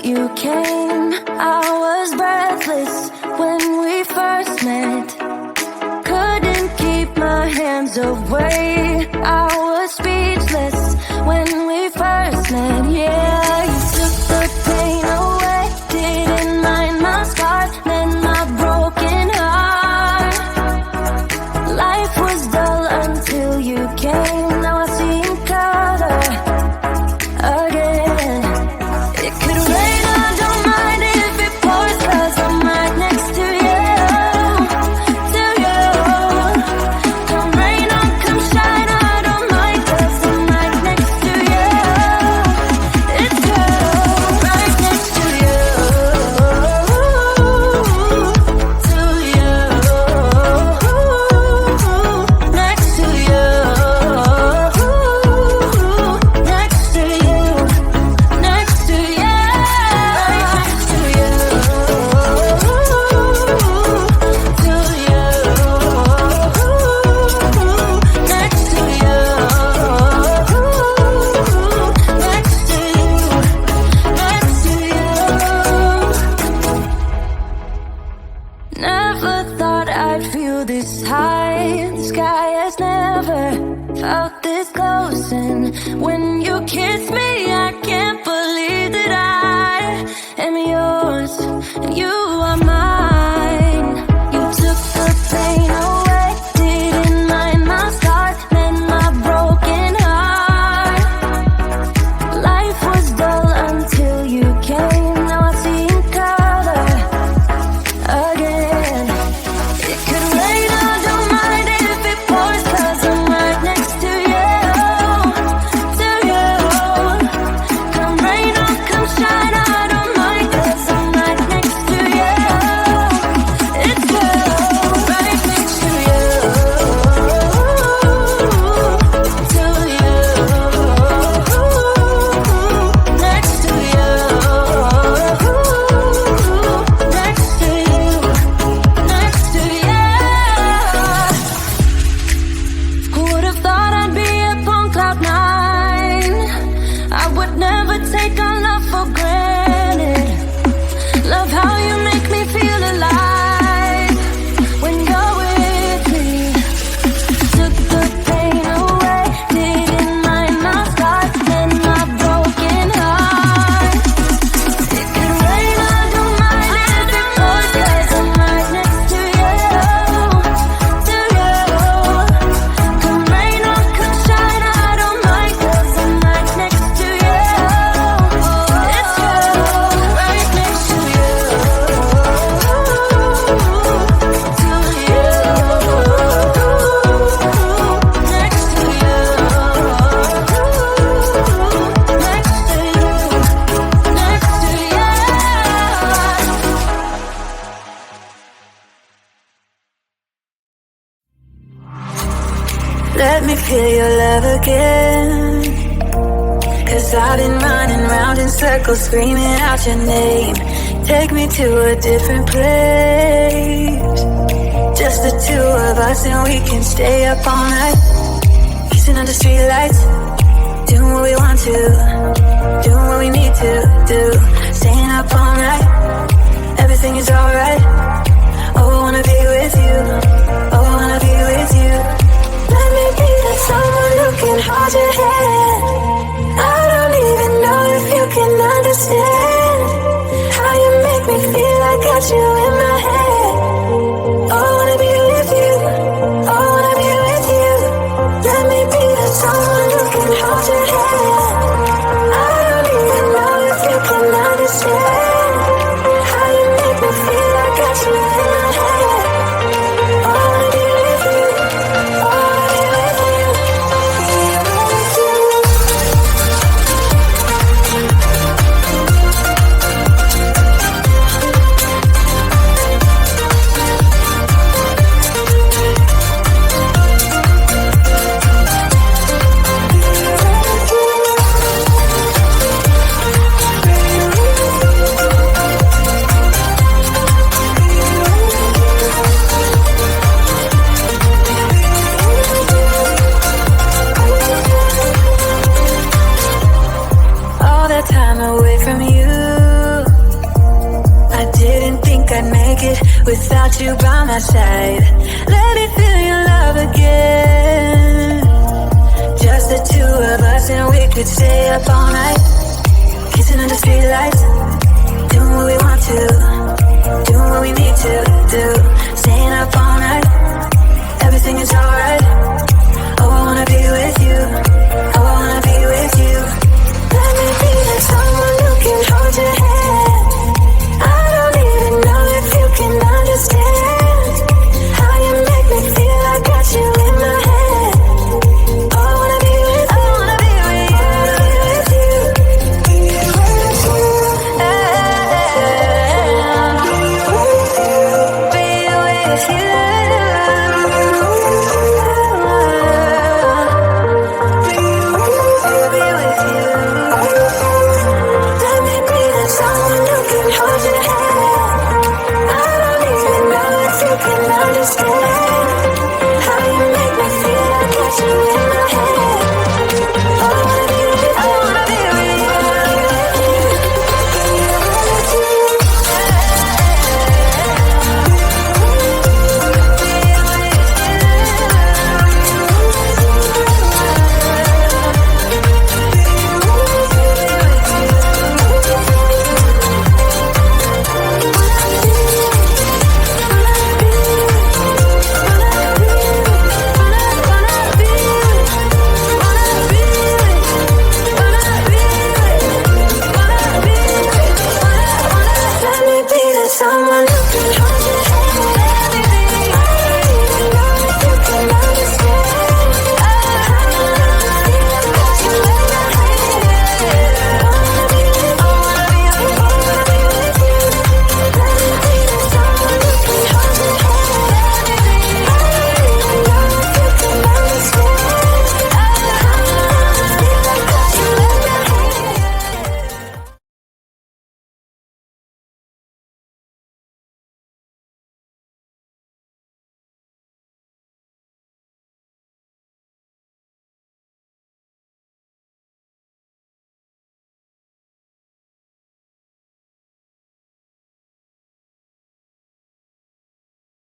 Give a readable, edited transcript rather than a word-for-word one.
you came. I was breathless when we first met. Couldn't keep my hands away. I was speechless when we first met. Yeah, you took the pain away. Didn't mind my scars, then my broken heart. Life was dull until you came. Now I see in color again. It could rain, I don't mind if it pours, 'cause I'm right next to you, to you. Come rain or come shine, I don't mind, 'cause I'm right next to you. It's you, right next to you, to you, next to you, next to you, next to you, right next to you, to you, next to you, next to you, next to you. Never thought I'd feel this high. The sky has never felt this close, and when you kiss me, I can't believe that I am yours and you are mine. You took the pain away, didn't mind my scars, then my broken heart. Life was dull until you came. Now I see in color again. It could rain, I don't mind if it pours, 'cause I'm right next to you, to you. Come rain or come shine, I don't mind, 'cause I'm right next to you. It's you, right next to you, to you, next to you, next to you, next to you. Who would have thought I'd be up on cloud nine? I would never take our love for granted. Love how you make me feel alive when you're with me. Took the pain away, didn't mind my scars, and my broken heart. It could rain, I don't mind if it pours, 'cause I'm right next to you, to you. Come rain or come shine, I don't mind, 'cause I'm right next to you. It's you, right next to you, to you, next to you, next to you, next to you. Let me feel your love again, 'cause I've been running round in circles screaming out your name. Take me to a different place, just the two of us, and we can stay up all night, kissing under streetlights, doing what we want to, doing what we need to do, staying up all night, everything is alright. Oh, I wanna be with you, oh, I wanna be with you. Let me be the someone who can hold your hand. I don't even know if you can understand how you make me feel. I got you in my head. Oh, I wanna be with you, oh, I wanna be with you. Let me be the someone who can hold your hand. I don't even know if you can understand how you make me feel. I got you in my head. Oh, I wanna be with you, oh, I wanna be with you, be with you. without you by my side. Let me feel your love again. Just the two of us and we could stay up all night, kissing under streetlights.